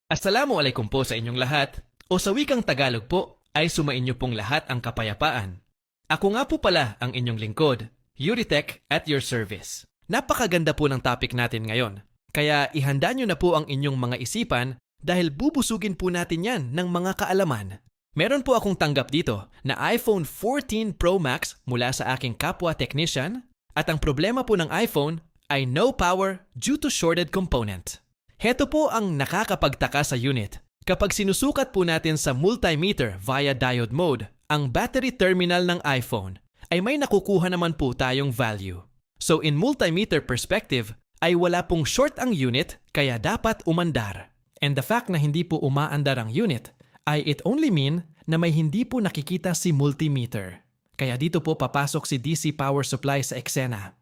Assalamualaikum po sa inyong lahat, o sa wikang Tagalog po ay sumainyo pong lahat ang kapayapaan. Ako nga po pala ang inyong lingkod, Yuritech at your service. Napakaganda po ng topic natin ngayon, kaya ihanda nyo na po ang inyong mga isipan dahil bubusugin po natin yan ng mga kaalaman. Meron po akong tanggap dito na iPhone 14 Pro Max mula sa aking kapwa technician at ang problema po ng iPhone ay no power due to shorted component. Heto po ang nakakapagtaka sa unit. Kapag sinusukat po natin sa multimeter via diode mode, ang battery terminal ng iPhone, ay may nakukuha naman po tayong value. So in multimeter perspective, ay wala pong short ang unit kaya dapat umandar. And the fact na hindi po umaandar ang unit, ay it only mean na may hindi po nakikita si multimeter. Kaya dito po papasok si DC power supply sa eksena.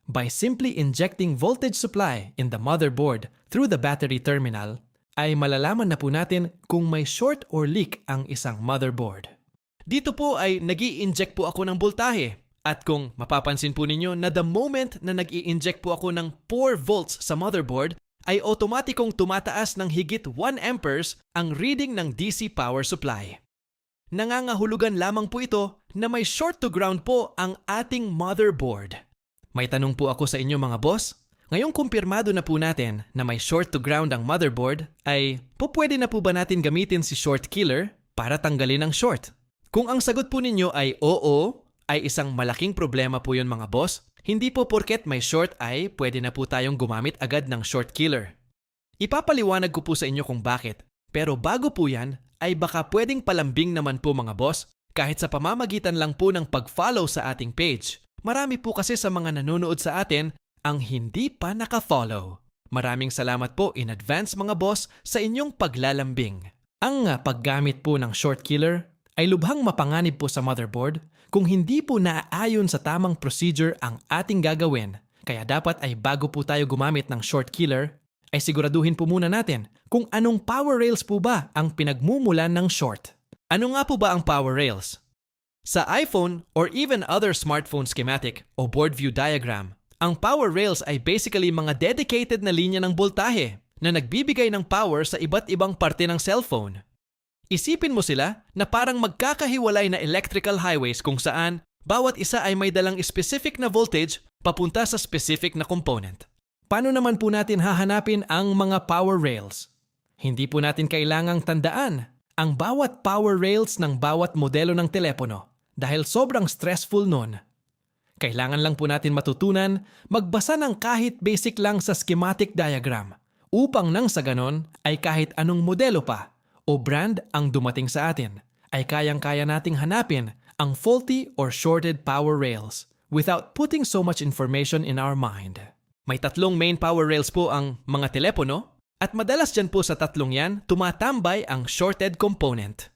By simply injecting voltage supply in the motherboard through the battery terminal, ay malalaman na po natin kung may short or leak ang isang motherboard. Dito po ay nag-i-inject po ako ng voltahe. At kung mapapansin po ninyo na the moment na nag-i-inject po ako ng 4 volts sa motherboard, ay otomatikong tumataas ng higit 1 amperes ang reading ng DC power supply. Nangangahulugan lamang po ito na may short to ground po ang ating motherboard. May tanong po ako sa inyo mga boss. Ngayong kumpirmado na po natin na may short to ground ang motherboard, ay pwede na po ba natin gamitin si short killer para tanggalin ang short? Kung ang sagot po ninyo ay oo, ay isang malaking problema po yun mga boss. Hindi po porket may short ay pwede na po tayong gumamit agad ng short killer. Ipapaliwanag ko po sa inyo kung bakit. Pero bago po yan, ay baka pwedeng palambing naman po mga boss kahit sa pamamagitan lang po ng pag-follow sa ating page. Marami po kasi sa mga nanonood sa atin ang hindi pa naka-follow. Maraming salamat po in advance mga boss sa inyong paglalambing. Ang paggamit po ng short killer ay lubhang mapanganib po sa motherboard kung hindi po naaayon sa tamang procedure ang ating gagawin. Kaya dapat ay bago po tayo gumamit ng short killer, ay siguraduhin po muna natin kung anong power rails po ba ang pinagmumulan ng short. Ano nga po ba ang power rails? Sa iPhone or even other smartphone schematic o board view diagram, ang power rails ay basically mga dedicated na linya ng boltahe na nagbibigay ng power sa iba't ibang parte ng cellphone. Isipin mo sila na parang magkakahiwalay na electrical highways kung saan bawat isa ay may dalang specific na voltage papunta sa specific na component. Paano naman po natin hahanapin ang mga power rails? Hindi po natin kailangang tandaan ang bawat power rails ng bawat modelo ng telepono. Dahil sobrang stressful nun. Kailangan lang po natin matutunan magbasa ng kahit basic lang sa schematic diagram upang nang sa ganon ay kahit anong modelo pa o brand ang dumating sa atin ay kayang-kaya nating hanapin ang faulty or shorted power rails without putting so much information in our mind. May 3 main power rails po ang mga telepono at madalas dyan po sa 3 yan tumatambay ang shorted component.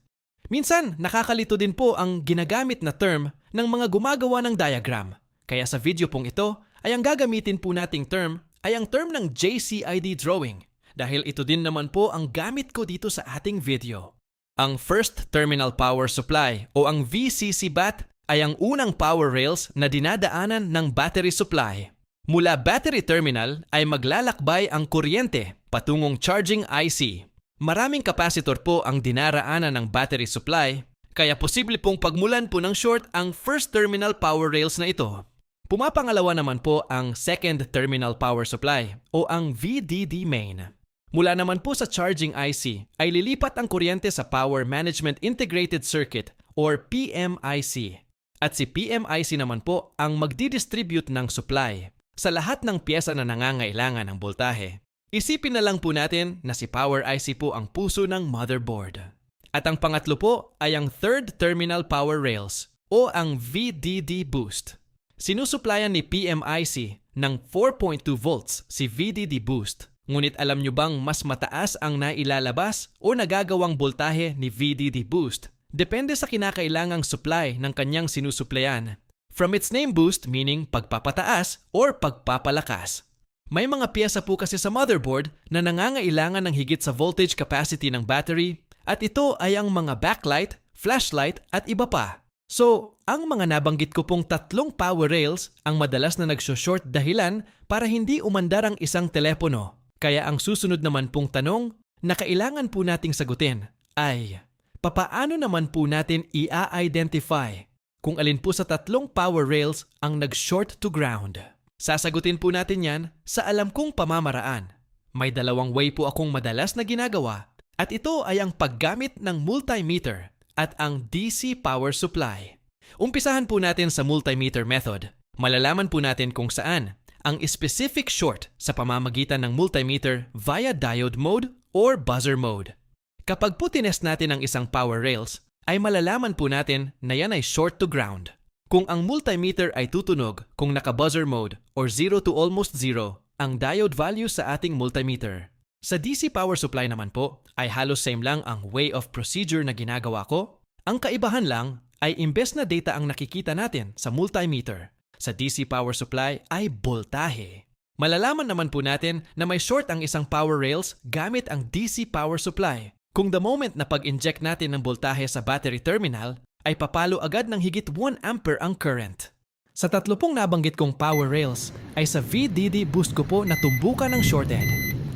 Minsan, nakakalito din po ang ginagamit na term ng mga gumagawa ng diagram. Kaya sa video pong ito, ay ang gagamitin po nating term ay ang term ng JCID drawing. Dahil ito din naman po ang gamit ko dito sa ating video. Ang First Terminal Power Supply o ang VCC-BAT ay ang unang power rails na dinadaanan ng battery supply. Mula battery terminal ay maglalakbay ang kuryente patungong charging IC. Maraming capacitor po ang dinaraanan ng battery supply, kaya posible pong pagmulan po ng short ang first terminal power rails na ito. Pumapangalawa naman po ang second terminal power supply o ang VDD main. Mula naman po sa charging IC ay lilipat ang kuryente sa Power Management Integrated Circuit or PMIC. At si PMIC naman po ang magdidistribute ng supply sa lahat ng piyesa na nangangailangan ng boltahe. Isipin na lang po natin na si Power IC po ang puso ng motherboard. At ang pangatlo po ay ang third terminal power rails o ang VDD boost. Sinusuplayan ni PMIC ng 4.2 volts si VDD boost. Ngunit alam nyo bang mas mataas ang nailalabas o nagagawang boltahe ni VDD boost? Depende sa kinakailangang supply ng kanyang sinusuplayan. From its name boost meaning pagpapataas or pagpapalakas. May mga piyesa po kasi sa motherboard na nangangailangan ng higit sa voltage capacity ng battery at ito ay ang mga backlight, flashlight at iba pa. So, ang mga nabanggit ko pong 3 power rails ang madalas na nagso-short dahilan para hindi umandar ang isang telepono. Kaya ang susunod naman pong tanong, na kailangan po nating sagutin ay, papaano naman po natin i-identify kung alin po sa tatlong power rails ang nag-short to ground? Sasagutin po natin yan sa alam kong pamamaraan. May dalawang way po akong madalas na ginagawa at ito ay ang paggamit ng multimeter at ang DC power supply. Umpisahan po natin sa multimeter method. Malalaman po natin kung saan ang specific short sa pamamagitan ng multimeter via diode mode or buzzer mode. Kapag po tinest natin ang isang power rails, ay malalaman po natin na yan ay short to ground. Kung ang multimeter ay tutunog kung naka-buzzer mode or 0 to almost 0 ang diode value sa ating multimeter. Sa DC power supply naman po ay halos same lang ang way of procedure na ginagawa ko. Ang kaibahan lang ay imbes na data ang nakikita natin sa multimeter, sa DC power supply ay boltahe. Malalaman naman po natin na may short ang isang power rails gamit ang DC power supply. Kung the moment na pag-inject natin ng boltahe sa battery terminal, ay papalo agad ng higit 1 ampere ang current. Sa tatlo pong nabanggit kong power rails, ay sa VDD boost ko po natumbukan ng shorted.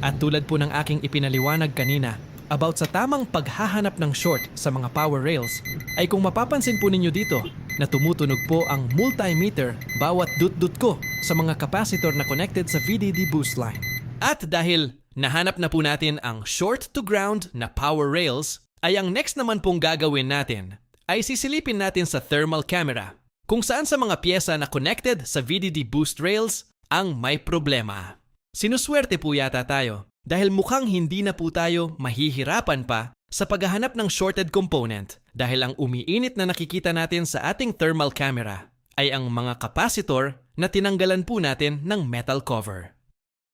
At tulad po ng aking ipinaliwanag kanina, about sa tamang paghahanap ng short sa mga power rails, ay kung mapapansin po ninyo dito na tumutunog po ang multimeter bawat dut-dut ko sa mga capacitor na connected sa VDD boost line. At dahil nahanap na po natin ang short to ground na power rails, ay ang next naman pong gagawin natin ay sisilipin natin sa thermal camera kung saan sa mga pyesa na connected sa VDD boost rails ang may problema. Sinuswerte po yata tayo dahil mukhang hindi na po tayo mahihirapan pa sa paghahanap ng shorted component dahil ang umiinit na nakikita natin sa ating thermal camera ay ang mga capacitor na tinanggalan po natin ng metal cover.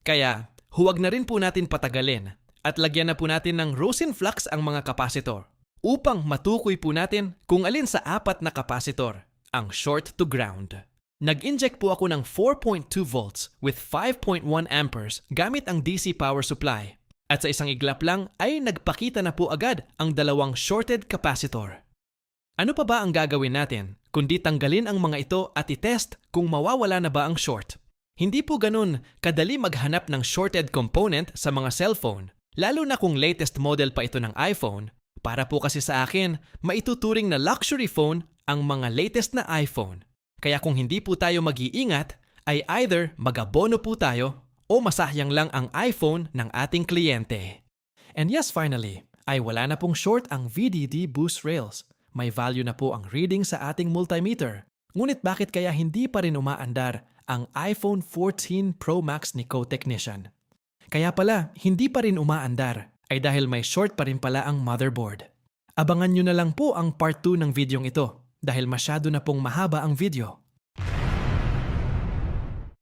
Kaya huwag na rin po natin patagalin at lagyan na po natin ng rosin flux ang mga capacitor upang matukoy po natin kung alin sa apat na capacitor ang short to ground. Nag-inject po ako ng 4.2 volts with 5.1 amperes gamit ang DC power supply. At sa isang iglap lang ay nagpakita na po agad ang dalawang shorted capacitor. Ano pa ba ang gagawin natin kundi tanggalin ang mga ito at itest kung mawawala na ba ang short? Hindi po ganun kadali maghanap ng shorted component sa mga cellphone, lalo na kung latest model pa ito ng iPhone. Para po kasi sa akin, maituturing na luxury phone ang mga latest na iPhone. Kaya kung hindi po tayo mag-iingat, ay either mag-abono po tayo o masayang lang ang iPhone ng ating kliyente. And yes, finally, ay wala na pong short ang VDD boost rails. May value na po ang reading sa ating multimeter. Ngunit bakit kaya hindi pa rin umaandar ang iPhone 14 Pro Max ni Co-Technician? Kaya pala, hindi pa rin umaandar ay dahil may short pa rin pala ang motherboard. Abangan nyo na lang po ang part 2 ng videong ito dahil masyado na pong mahaba ang video.